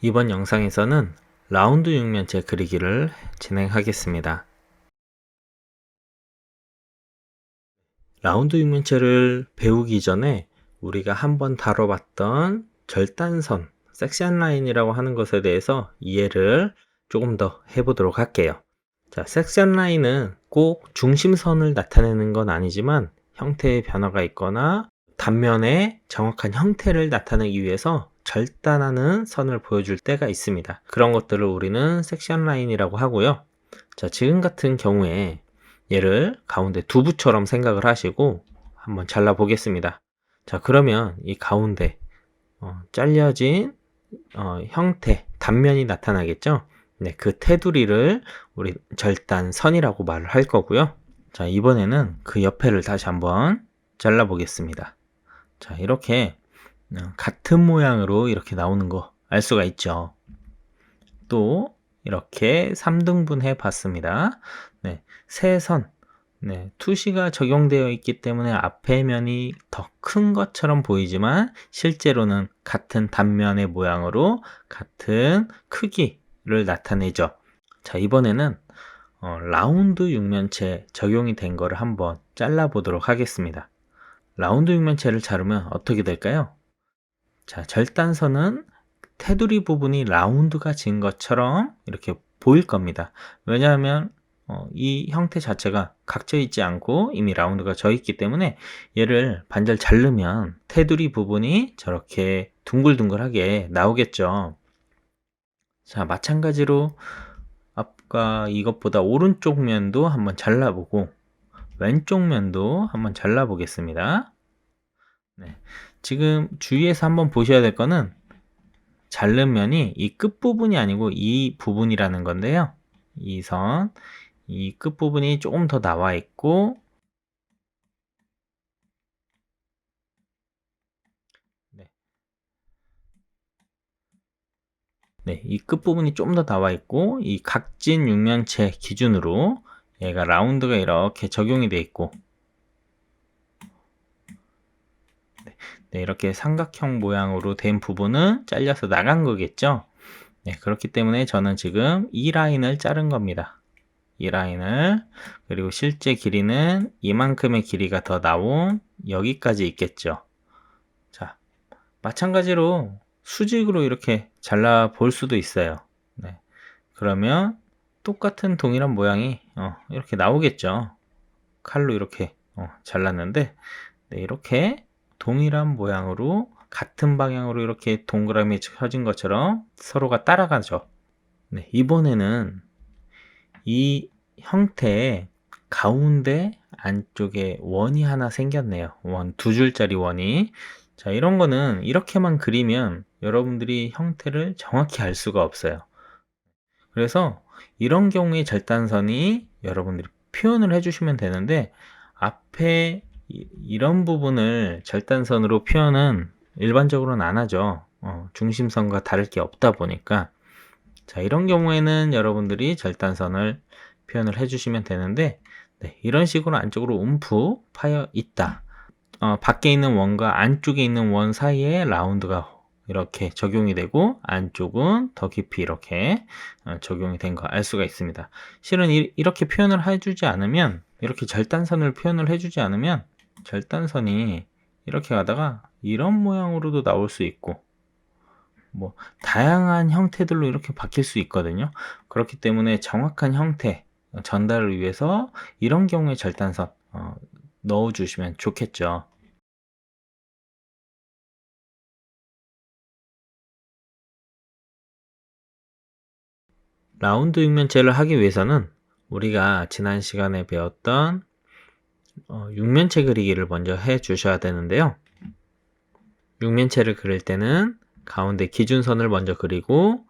이번 영상에서는 라운드 육면체 그리기를 진행하겠습니다. 라운드 육면체를 배우기 전에 우리가 한번 다뤄봤던 절단선, 섹션 라인이라고 하는 것에 대해서 이해를 조금 더 해보도록 할게요. 자, 섹션 라인은 꼭 중심선을 나타내는 건 아니지만 형태의 변화가 있거나 단면의 정확한 형태를 나타내기 위해서 절단하는 선을 보여줄 때가 있습니다. 그런 것들을 우리는 섹션 라인이라고 하고요. 자, 지금 같은 경우에 얘를 가운데 두부처럼 생각을 하시고 한번 잘라 보겠습니다. 자, 그러면 이 가운데 잘려진 형태, 단면이 나타나겠죠? 네, 그 테두리를 우리 절단선이라고 말을 할 거고요. 자, 이번에는 그 옆에를 다시 한번 잘라 보겠습니다. 자, 이렇게 같은 모양으로 이렇게 나오는 거 알 수가 있죠. 또 이렇게 3등분 해 봤습니다. 네, 세 선, 네, 투시가 적용되어 있기 때문에 앞에 면이 더 큰 것처럼 보이지만 실제로는 같은 단면의 모양으로 같은 크기를 나타내죠. 자, 이번에는 라운드 육면체 적용이 된 거를 한번 잘라 보도록 하겠습니다. 라운드 육면체를 자르면 어떻게 될까요? 자, 절단선은 테두리 부분이 라운드가 진 것처럼 이렇게 보일 겁니다. 왜냐하면 이 형태 자체가 각져 있지 않고 이미 라운드가 져 있기 때문에 얘를 반절 자르면 테두리 부분이 저렇게 둥글둥글하게 나오겠죠. 자, 마찬가지로 아까 이것보다 오른쪽 면도 한번 잘라보고 왼쪽 면도 한번 잘라보겠습니다. 네. 지금 주의해서 한번 보셔야 될 거는 자른 면이 이 끝부분이 아니고 이 부분이라는 건데요. 이 선, 이 끝부분이 조금 더 나와 있고, 네. 네, 이 끝부분이 좀 더 나와 있고, 이 각진 육면체 기준으로 얘가 라운드가 이렇게 적용이 돼 있고, 네, 이렇게 삼각형 모양으로 된 부분은 잘려서 나간 거겠죠? 네, 그렇기 때문에 저는 지금 이 라인을 자른 겁니다. 이 라인을, 그리고 실제 길이는 이만큼의 길이가 더 나온 여기까지 있겠죠. 자, 마찬가지로 수직으로 이렇게 잘라 볼 수도 있어요. 네, 그러면 똑같은 동일한 모양이 이렇게 나오겠죠. 칼로 이렇게 잘랐는데, 네, 이렇게 동일한 모양으로 같은 방향으로 이렇게 동그라미 쳐진 것처럼 서로가 따라가죠. 네, 이번에는 이 형태의 가운데 안쪽에 원이 하나 생겼네요. 원, 두 줄짜리 원이. 자, 이런 거는 이렇게만 그리면 여러분들이 형태를 정확히 알 수가 없어요. 그래서 이런 경우에 절단선이 여러분들이 표현을 해주시면 되는데, 앞에 이런 부분을 절단선으로 표현은 일반적으로는 안 하죠. 중심선과 다를 게 없다 보니까. 자, 이런 경우에는 여러분들이 절단선을 표현을 해주시면 되는데, 네, 이런 식으로 안쪽으로 움푹 파여 있다. 밖에 있는 원과 안쪽에 있는 원 사이에 라운드가 이렇게 적용이 되고, 안쪽은 더 깊이 이렇게 적용이 된 거 알 수가 있습니다. 실은 이렇게 표현을 해주지 않으면, 이렇게 절단선을 표현을 해주지 않으면 절단선이 이렇게 가다가 이런 모양으로도 나올 수 있고, 뭐 다양한 형태들로 이렇게 바뀔 수 있거든요. 그렇기 때문에 정확한 형태 전달을 위해서 이런 경우에 절단선 넣어 주시면 좋겠죠. 라운드 육면체를 하기 위해서는 우리가 지난 시간에 배웠던 육면체 그리기를 먼저 해 주셔야 되는데요. 육면체를 그릴 때는 가운데 기준선을 먼저 그리고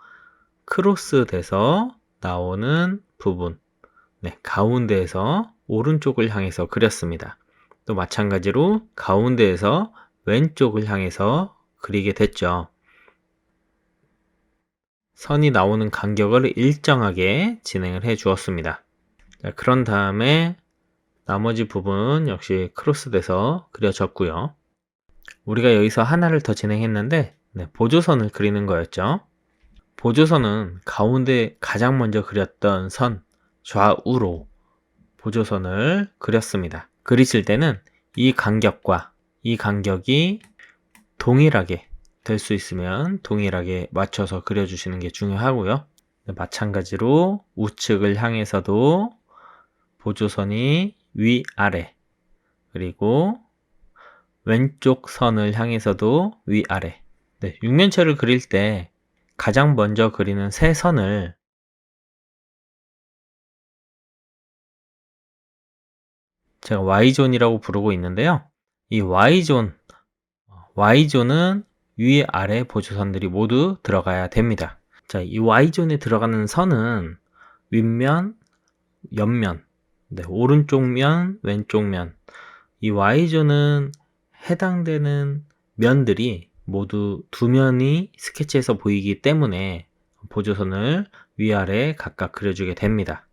크로스 돼서 나오는 부분, 네, 가운데에서 오른쪽을 향해서 그렸습니다. 또 마찬가지로 가운데에서 왼쪽을 향해서 그리게 됐죠. 선이 나오는 간격을 일정하게 진행을 해 주었습니다. 자, 그런 다음에 나머지 부분 역시 크로스 돼서 그려졌고요. 우리가 여기서 하나를 더 진행했는데, 네, 보조선을 그리는 거였죠. 보조선은 가운데 가장 먼저 그렸던 선 좌우로 보조선을 그렸습니다. 그리실 때는 이 간격과 이 간격이 동일하게 될 수 있으면 동일하게 맞춰서 그려주시는 게 중요하고요. 마찬가지로 우측을 향해서도 보조선이 위아래, 그리고 왼쪽 선을 향해서도 위아래. 네, 육면체를 그릴 때 가장 먼저 그리는 세 선을 제가 Y존이라고 부르고 있는데요. 이 Y존은 위아래 보조선들이 모두 들어가야 됩니다. 자, 이 Y존에 들어가는 선은 윗면, 옆면, 네, 오른쪽 면, 왼쪽 면. 이 Y존은 해당되는 면들이 모두 두 면이 스케치에서 보이기 때문에 보조선을 위아래 각각 그려주게 됩니다.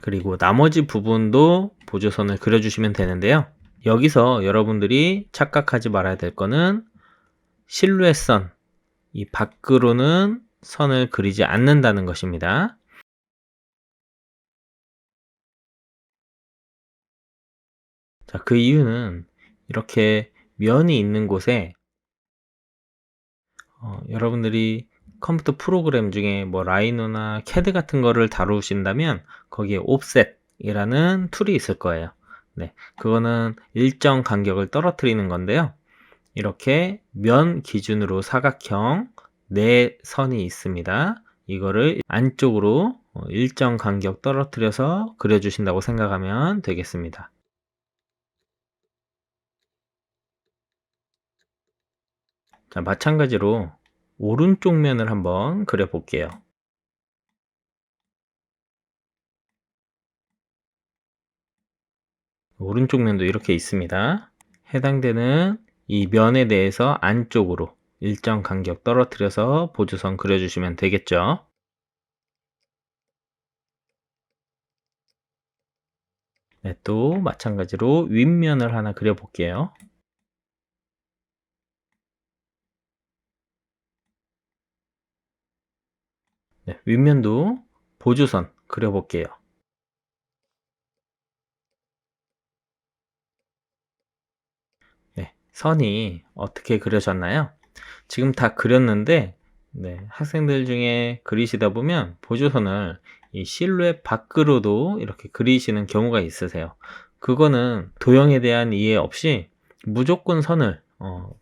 그리고 나머지 부분도 보조선을 그려주시면 되는데요. 여기서 여러분들이 착각하지 말아야 될 거는 실루엣 선, 이 밖으로는 선을 그리지 않는다는 것입니다. 자, 그 이유는 이렇게 면이 있는 곳에 여러분들이 컴퓨터 프로그램 중에 뭐 라이노나 캐드 같은 거를 다루신다면 거기에 옵셋이라는 툴이 있을 거예요. 네, 그거는 일정 간격을 떨어뜨리는 건데요. 이렇게 면 기준으로 사각형 네 선이 있습니다. 이거를 안쪽으로 일정 간격 떨어뜨려서 그려주신다고 생각하면 되겠습니다. 자, 마찬가지로 오른쪽 면을 한번 그려 볼게요. 오른쪽 면도 이렇게 있습니다. 해당되는 이 면에 대해서 안쪽으로 일정 간격 떨어뜨려서 보조선 그려주시면 되겠죠. 네, 또 마찬가지로 윗면을 하나 그려 볼게요. 네, 윗면도 보조선 그려 볼게요. 네, 선이 어떻게 그려졌나요? 지금 다 그렸는데 네, 학생들 중에 그리시다 보면 보조선을 이 실루엣 밖으로도 이렇게 그리시는 경우가 있으세요. 그거는 도형에 대한 이해 없이 무조건 선을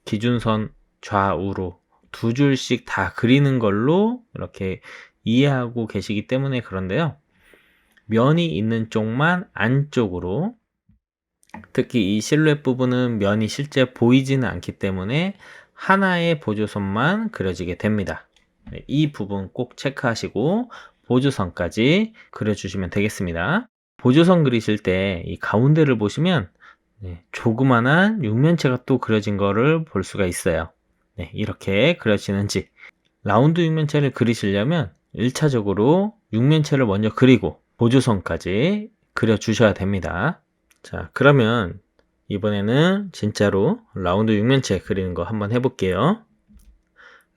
기준선 좌우로 두 줄씩 다 그리는 걸로 이렇게 이해하고 계시기 때문에 그런데요. 면이 있는 쪽만 안쪽으로, 특히 이 실루엣 부분은 면이 실제 보이지는 않기 때문에 하나의 보조선만 그려지게 됩니다. 네, 이 부분 꼭 체크하시고 보조선까지 그려주시면 되겠습니다. 보조선 그리실 때 이 가운데를 보시면 조그만한 육면체가 또 그려진 거를 볼 수가 있어요. 네, 이렇게 그려지는지. 라운드 육면체를 그리시려면 1차적으로 육면체를 먼저 그리고 보조선까지 그려주셔야 됩니다. 자, 그러면 이번에는 진짜로 라운드 육면체 그리는 거 한번 해볼게요.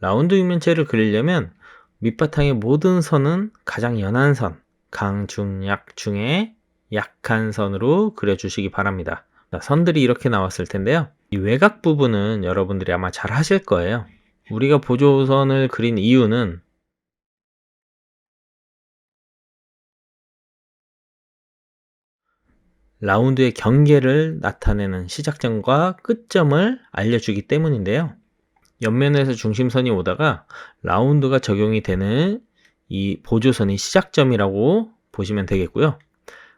라운드 육면체를 그리려면 밑바탕의 모든 선은 가장 연한 선, 강, 중, 약 중에 약한 선으로 그려주시기 바랍니다. 자, 선들이 이렇게 나왔을 텐데요. 이 외곽 부분은 여러분들이 아마 잘 하실 거예요. 우리가 보조선을 그린 이유는 라운드의 경계를 나타내는 시작점과 끝점을 알려주기 때문인데요. 옆면에서 중심선이 오다가 라운드가 적용이 되는 이 보조선이 시작점이라고 보시면 되겠고요.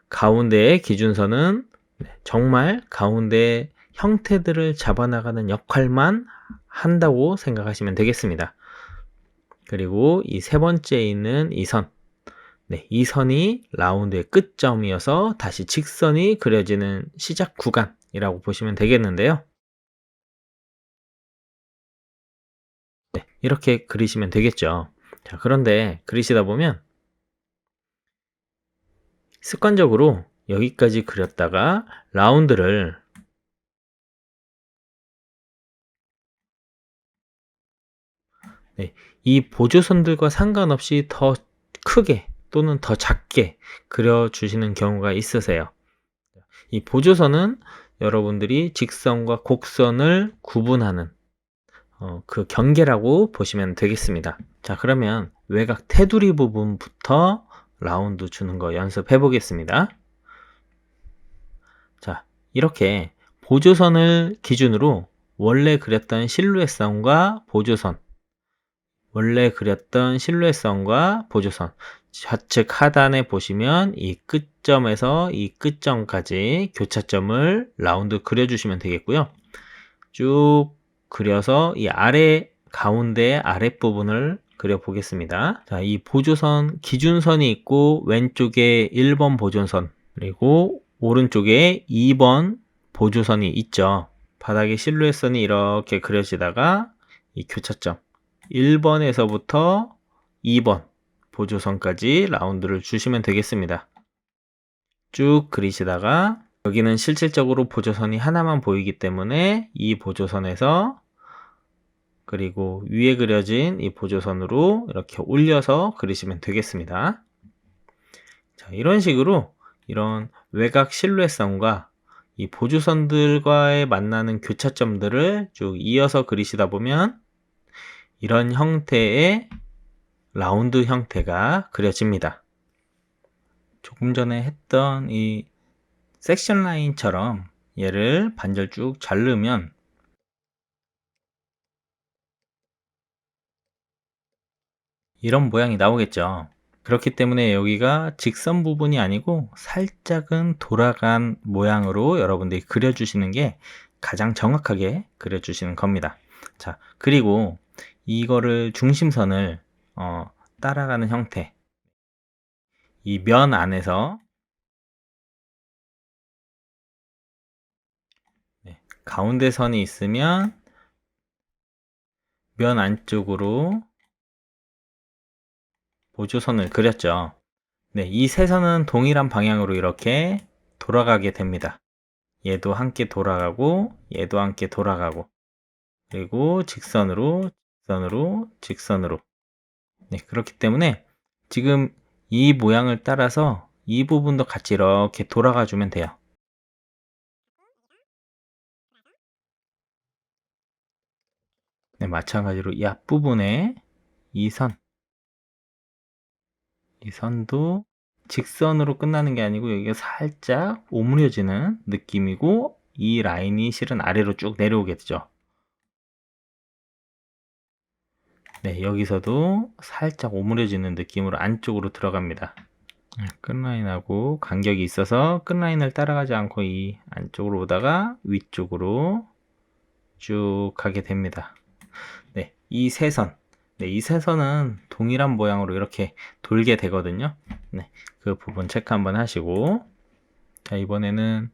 가운데의 기준선은 정말 가운데 형태들을 잡아나가는 역할만 한다고 생각하시면 되겠습니다. 그리고 이 세 번째에 있는 이 선, 이 선이 라운드의 끝점이어서 다시 직선이 그려지는 시작 구간이라고 보시면 되겠는데요. 이렇게 그리시면 되겠죠. 자, 그런데 그리시다 보면 습관적으로 여기까지 그렸다가 라운드를 네, 이 보조선들과 상관없이 더 크게 또는 더 작게 그려주시는 경우가 있으세요. 이 보조선은 여러분들이 직선과 곡선을 구분하는 그 경계라고 보시면 되겠습니다. 자, 그러면 외곽 테두리 부분부터 라운드 주는 거 연습해 보겠습니다. 자, 이렇게 보조선을 기준으로 원래 그렸던 실루엣선과 보조선, 원래 그렸던 실루엣선과 보조선, 좌측 하단에 보시면 이 끝점에서 이 끝점까지 교차점을 라운드 그려주시면 되겠고요. 쭉 그려서 이 아래 가운데 아랫부분을 그려 보겠습니다. 자, 이 보조선 기준선이 있고 왼쪽에 1번 보조선 그리고 오른쪽에 2번 보조선이 있죠. 바닥에 실루엣선이 이렇게 그려지다가 이 교차점 1번에서부터 2번 보조선까지 라운드를 주시면 되겠습니다. 쭉 그리시다가 여기는 실질적으로 보조선이 하나만 보이기 때문에 이 보조선에서 그리고 위에 그려진 이 보조선으로 이렇게 올려서 그리시면 되겠습니다. 자, 이런 식으로 이런 외곽 실루엣선과 이 보조선들과의 만나는 교차점들을 쭉 이어서 그리시다 보면 이런 형태의 라운드 형태가 그려집니다. 조금 전에 했던 이 섹션 라인처럼 얘를 반절 쭉 자르면 이런 모양이 나오겠죠. 그렇기 때문에 여기가 직선 부분이 아니고 살짝은 돌아간 모양으로 여러분들이 그려주시는 게 가장 정확하게 그려주시는 겁니다. 자, 그리고 이거를 중심선을 따라가는 형태, 이 면 안에서 가운데 선이 있으면 면 안쪽으로 보조선을 그렸죠. 네, 이 세 선은 동일한 방향으로 이렇게 돌아가게 됩니다. 얘도 함께 돌아가고 얘도 함께 돌아가고 그리고 직선으로 직선으로 직선으로 네, 그렇기 때문에 지금 이 모양을 따라서 이 부분도 같이 이렇게 돌아가 주면 돼요. 네, 마찬가지로 이 앞부분에 이 선도 직선으로 끝나는 게 아니고 여기가 살짝 오므려지는 느낌이고 이 라인이 실은 아래로 쭉 내려오겠죠. 네, 여기서도 살짝 오므려지는 느낌으로 안쪽으로 들어갑니다. 끝라인하고 간격이 있어서 끝라인을 따라가지 않고 이 안쪽으로 오다가 위쪽으로 쭉 가게 됩니다. 네, 이 세 선. 네, 이 세 선은 동일한 모양으로 이렇게 돌게 되거든요. 네, 그 부분 체크 한번 하시고 자, 이번에는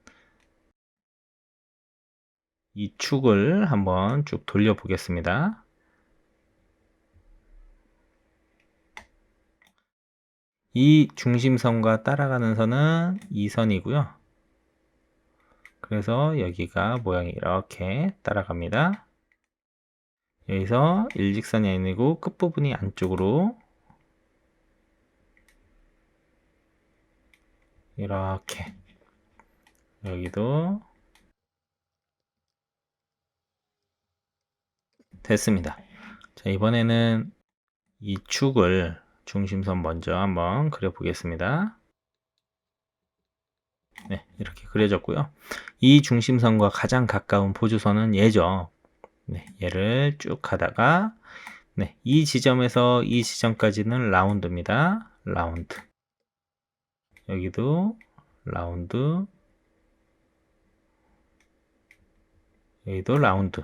이 축을 한번 쭉 돌려 보겠습니다. 이 중심선과 따라가는 선은 이 선이고요. 그래서 여기가 모양이 이렇게 따라갑니다. 여기서 일직선이 아니고 끝부분이 안쪽으로 이렇게 여기도 됐습니다. 자, 이번에는 이 축을 중심선 먼저 한번 그려 보겠습니다. 네, 이렇게 그려졌고요. 이 중심선과 가장 가까운 보조선은 얘죠. 네, 얘를 쭉 가다가 네, 이 지점에서 이 지점까지는 라운드입니다. 라운드. 여기도 라운드. 여기도 라운드.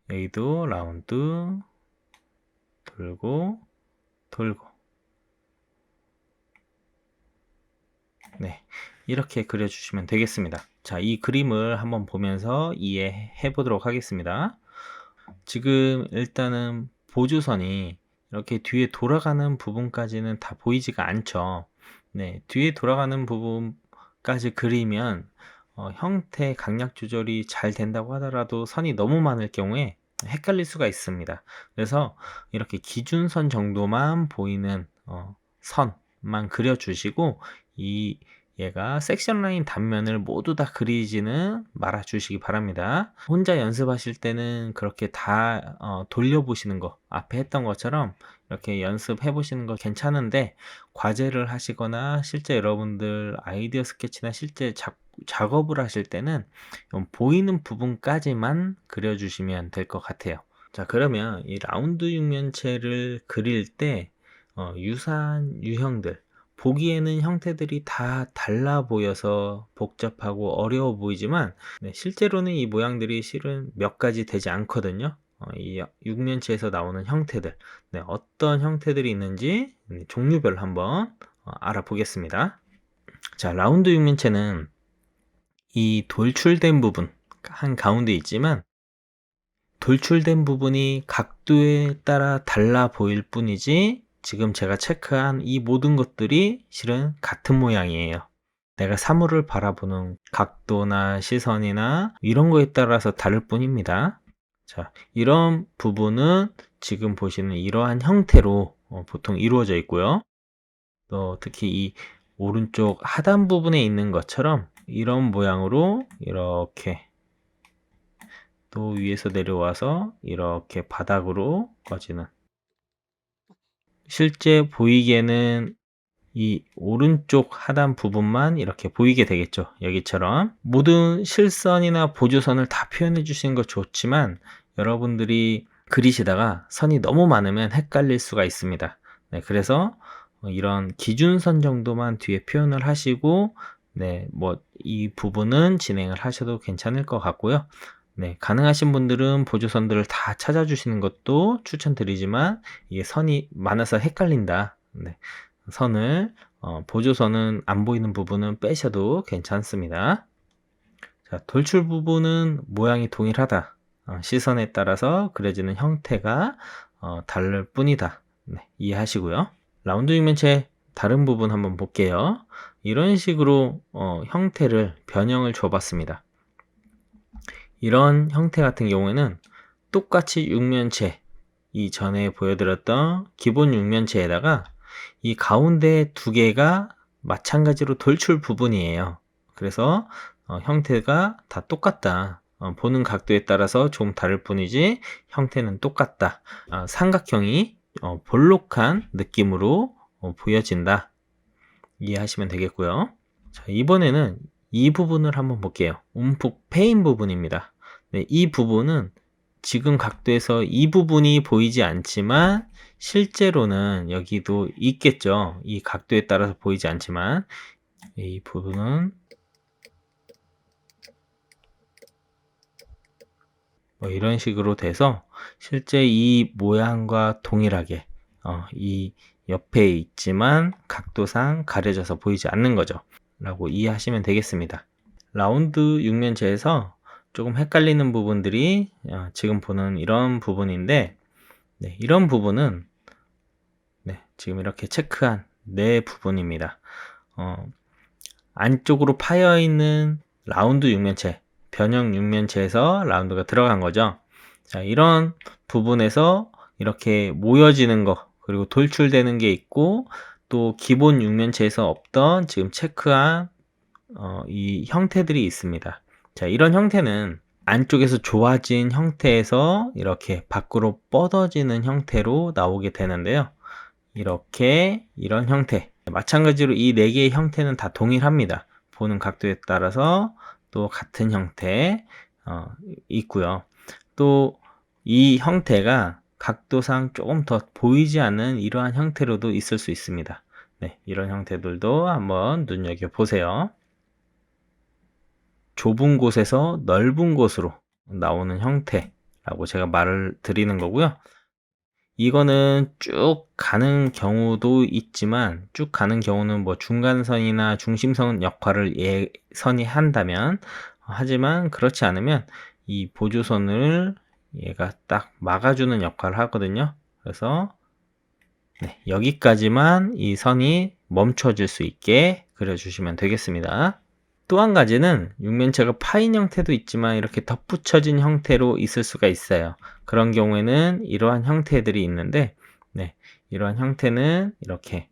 여기도 라운드. 돌고 돌고. 네, 이렇게 그려주시면 되겠습니다. 자, 이 그림을 한번 보면서 이해해 보도록 하겠습니다. 지금 일단은 보조선이 이렇게 뒤에 돌아가는 부분까지는 다 보이지가 않죠. 네, 뒤에 돌아가는 부분까지 그리면 형태 강약 조절이 잘 된다고 하더라도 선이 너무 많을 경우에 헷갈릴 수가 있습니다. 그래서 이렇게 기준선 정도만 보이는 선만 그려주시고 얘가 섹션 라인 단면을 모두 다 그리지는 말아 주시기 바랍니다. 혼자 연습하실 때는 그렇게 다 돌려보시는 거, 앞에 했던 것처럼 이렇게 연습해 보시는 거 괜찮은데, 과제를 하시거나 실제 여러분들 아이디어 스케치나 실제 작업을 하실 때는 보이는 부분까지만 그려주시면 될 것 같아요. 자, 그러면 이 라운드 육면체를 그릴 때 유사한 유형들, 보기에는 형태들이 다 달라 보여서 복잡하고 어려워 보이지만, 실제로는 이 모양들이 실은 몇 가지 되지 않거든요. 이 육면체에서 나오는 형태들, 어떤 형태들이 있는지 종류별로 한번 알아보겠습니다. 자, 라운드 육면체는 이 돌출된 부분 한 가운데 있지만, 돌출된 부분이 각도에 따라 달라 보일 뿐이지 지금 제가 체크한 이 모든 것들이 실은 같은 모양이에요. 내가 사물을 바라보는 각도나 시선이나 이런 거에 따라서 다를 뿐입니다. 자, 이런 부분은 지금 보시는 이러한 형태로 보통 이루어져 있고요. 또 특히 이 오른쪽 하단 부분에 있는 것처럼 이런 모양으로 이렇게 또 위에서 내려와서 이렇게 바닥으로 꺼지는, 실제 보이게는 이 오른쪽 하단 부분만 이렇게 보이게 되겠죠. 여기처럼 모든 실선이나 보조선을 다 표현해 주시는 거 좋지만, 여러분들이 그리시다가 선이 너무 많으면 헷갈릴 수가 있습니다. 그래서 이런 기준선 정도만 뒤에 표현을 하시고, 뭐 이 부분은 진행을 하셔도 괜찮을 것 같고요. 가능하신 분들은 보조선들을 다 찾아주시는 것도 추천드리지만, 이게 선이 많아서 헷갈린다. 선을 보조선은 안 보이는 부분은 빼셔도 괜찮습니다. 자, 돌출 부분은 모양이 동일하다. 시선에 따라서 그려지는 형태가 다를 뿐이다. 이해하시고요. 라운드 육면체 다른 부분 한번 볼게요. 이런 식으로 형태를 변형을 줘봤습니다. 이런 형태 같은 경우에는 똑같이 육면체, 이전에 보여드렸던 기본 육면체에다가 이 가운데 두 개가 마찬가지로 돌출 부분이에요. 그래서 형태가 다 똑같다. 보는 각도에 따라서 좀 다를 뿐이지 형태는 똑같다. 삼각형이 볼록한 느낌으로 보여진다. 이해하시면 되겠고요. 자, 이번에는 이 부분을 한번 볼게요. 움푹 패인 부분입니다. 이 부분은 지금 각도에서 이 부분이 보이지 않지만 실제로는 여기도 있겠죠. 이 각도에 따라서 보이지 않지만 이 부분은 뭐 이런 식으로 돼서 실제 이 모양과 동일하게 이 옆에 있지만 각도상 가려져서 보이지 않는 거죠. 라고 이해하시면 되겠습니다. 라운드 육면체에서 조금 헷갈리는 부분들이 지금 보는 이런 부분인데, 이런 부분은 지금 이렇게 체크한 부분입니다. 안쪽으로 파여 있는 라운드 육면체, 변형 육면체에서 라운드가 들어간 거죠. 자, 이런 부분에서 이렇게 모여지는 거, 그리고 돌출되는 게 있고, 또 기본 육면체에서 없던 지금 체크한 이 형태들이 있습니다. 자, 이런 형태는 안쪽에서 좋아진 형태에서 이렇게 밖으로 뻗어지는 형태로 나오게 되는데요. 이렇게 이런 형태, 마찬가지로 이 네 개의 형태는 다 동일합니다. 보는 각도에 따라서 또 같은 형태 있고요. 또 이 형태가 각도상 조금 더 보이지 않는 이러한 형태로도 있을 수 있습니다. 이런 형태들도 한번 눈여겨보세요. 좁은 곳에서 넓은 곳으로 나오는 형태라고 제가 말을 드리는 거고요. 이거는 쭉 가는 경우도 있지만, 쭉 가는 경우는 뭐 중간선이나 중심선 역할을 선이 한다면, 하지만 그렇지 않으면 이 보조선을 얘가 딱 막아주는 역할을 하거든요. 그래서 여기까지만 이 선이 멈춰질 수 있게 그려주시면 되겠습니다. 또 한 가지는 육면체가 파인 형태도 있지만 이렇게 덧붙여진 형태로 있을 수가 있어요. 그런 경우에는 이러한 형태들이 있는데, 네, 이러한 형태는 이렇게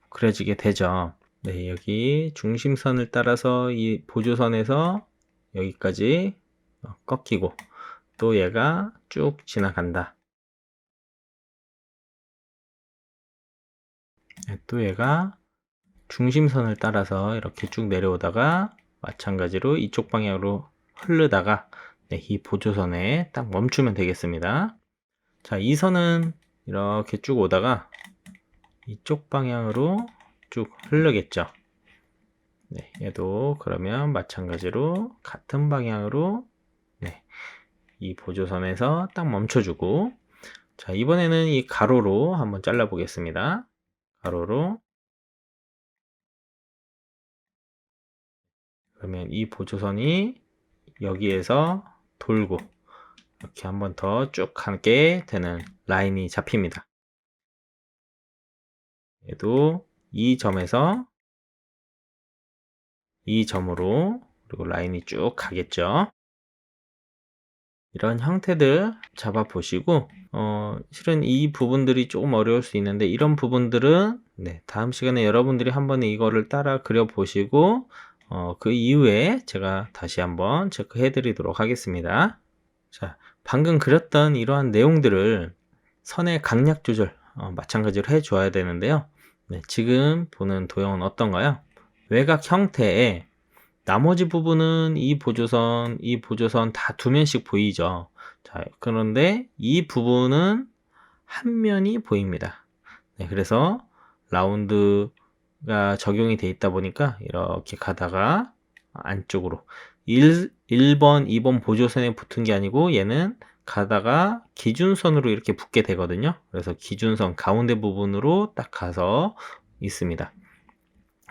그려지게 되죠. 네, 여기 중심선을 따라서 이 보조선에서 여기까지 꺾이고 또 얘가 쭉 지나간다. 네, 또 얘가 중심선을 따라서 이렇게 쭉 내려오다가 마찬가지로 이쪽 방향으로 흐르다가 네, 이 보조선에 딱 멈추면 되겠습니다. 자, 이 선은 이렇게 쭉 오다가 이쪽 방향으로 쭉 흐르겠죠. 네, 얘도 그러면 마찬가지로 같은 방향으로 네, 이 보조선에서 딱 멈춰주고, 자, 이번에는 이 가로로 한번 잘라 보겠습니다. 가로로. 그러면 이 보조선이 여기에서 돌고 이렇게 한번 더 쭉 가게 되는 라인이 잡힙니다. 얘도 이 점에서 이 점으로 그리고 라인이 쭉 가겠죠. 이런 형태들 잡아 보시고 실은 이 부분들이 조금 어려울 수 있는데 이런 부분들은 네, 다음 시간에 여러분들이 한번 이거를 따라 그려 보시고 그 이후에 제가 다시 한번 체크해 드리도록 하겠습니다. 자, 방금 그렸던 이러한 내용들을 선의 강약 조절 마찬가지로 해 줘야 되는데요. 네, 지금 보는 도형은 어떤가요? 외곽 형태에 나머지 부분은 이 보조선 다 두 면씩 보이죠. 자, 그런데 이 부분은 한 면이 보입니다. 네, 그래서 라운드가 적용이 돼 있다 보니까 이렇게 가다가 안쪽으로 1번, 2번 보조선에 붙은 게 아니고 얘는 가다가 기준선으로 이렇게 붙게 되거든요. 그래서 기준선 가운데 부분으로 딱 가서 있습니다.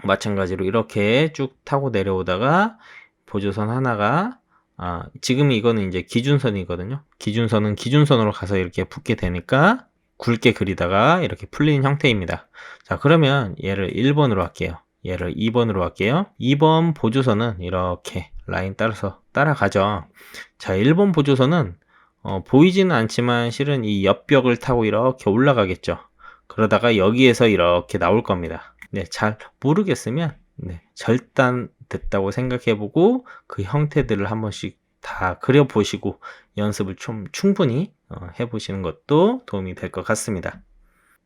마찬가지로 이렇게 쭉 타고 내려오다가 보조선 하나가 지금 이거는 이제 기준선이거든요. 기준선은 기준선으로 가서 이렇게 붙게 되니까 굵게 그리다가 이렇게 풀리는 형태입니다. 자, 그러면 얘를 1번으로 할게요. 얘를 2번으로 할게요. 2번 보조선은 이렇게 라인 따라서 따라가죠. 자, 1번 보조선은 보이지는 않지만 실은 이 옆벽을 타고 이렇게 올라가겠죠. 그러다가 여기에서 이렇게 나올 겁니다. 네, 잘 모르겠으면 네, 절단 됐다고 생각해보고 그 형태들을 한 번씩 다 그려보시고 연습을 좀 충분히 해보시는 것도 도움이 될 것 같습니다.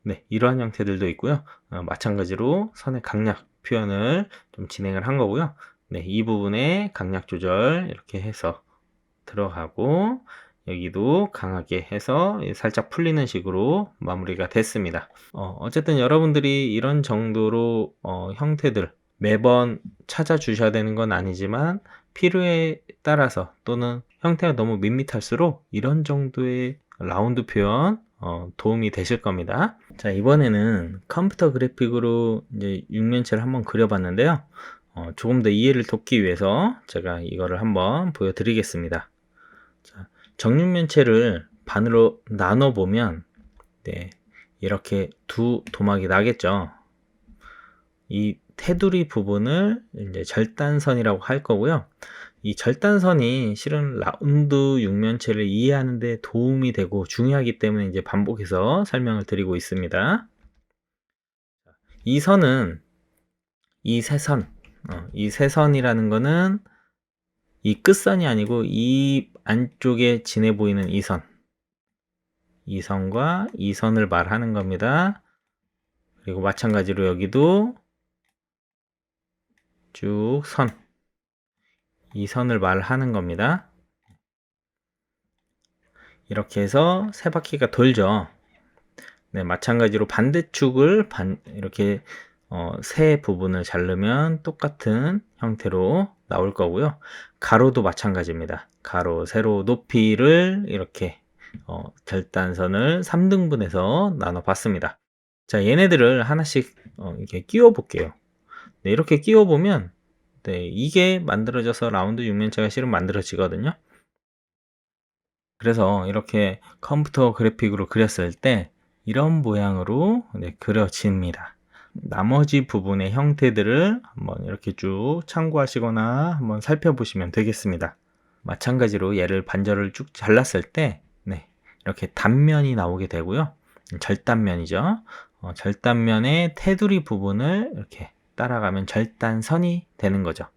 네, 이러한 형태들도 있고요. 마찬가지로 선의 강약 표현을 좀 진행을 한 거고요. 네, 이 부분에 강약 조절 이렇게 해서 들어가고 여기도 강하게 해서 살짝 풀리는 식으로 마무리가 됐습니다. 어쨌든 여러분들이 이런 정도로 형태들 매번 찾아주셔야 되는 건 아니지만 필요에 따라서 또는 형태가 너무 밋밋할수록 이런 정도의 라운드 표현 도움이 되실 겁니다. 자, 이번에는 컴퓨터 그래픽으로 이제 육면체를 한번 그려봤는데요. 조금 더 이해를 돕기 위해서 제가 이거를 한번 보여드리겠습니다. 자, 정육면체를 반으로 나눠 보면 네, 이렇게 두 도막이 나겠죠. 이 테두리 부분을 이제 절단선이라고 할 거고요. 이 절단선이 실은 라운드 육면체를 이해하는 데 도움이 되고 중요하기 때문에 이제 반복해서 설명을 드리고 있습니다. 이 선은 이 세 선, 이 세 선이라는 거는 이 끝선이 아니고 이 안쪽에 진해 보이는 이 선, 이 선과 이 선을 말하는 겁니다. 그리고 마찬가지로 여기도 쭉 선, 이 선을 말하는 겁니다. 이렇게 해서 세 바퀴가 돌죠. 네, 마찬가지로 반대축을 이렇게 세 부분을 자르면 똑같은 형태로 나올 거고요. 가로도 마찬가지입니다. 가로, 세로, 높이를 이렇게 절단선을 3등분해서 나눠 봤습니다. 자, 얘네들을 하나씩 이렇게 끼워 볼게요. 네, 이렇게 끼워 보면 네, 이게 만들어져서 라운드 육면체가 실은 만들어지거든요. 그래서 이렇게 컴퓨터 그래픽으로 그렸을 때 이런 모양으로 네, 그려집니다. 나머지 부분의 형태들을 한번 이렇게 쭉 참고하시거나 한번 살펴보시면 되겠습니다. 마찬가지로 얘를 반절을 쭉 잘랐을 때 이렇게 단면이 나오게 되고요. 절단면이죠. 절단면의 테두리 부분을 이렇게 따라가면 절단선이 되는 거죠.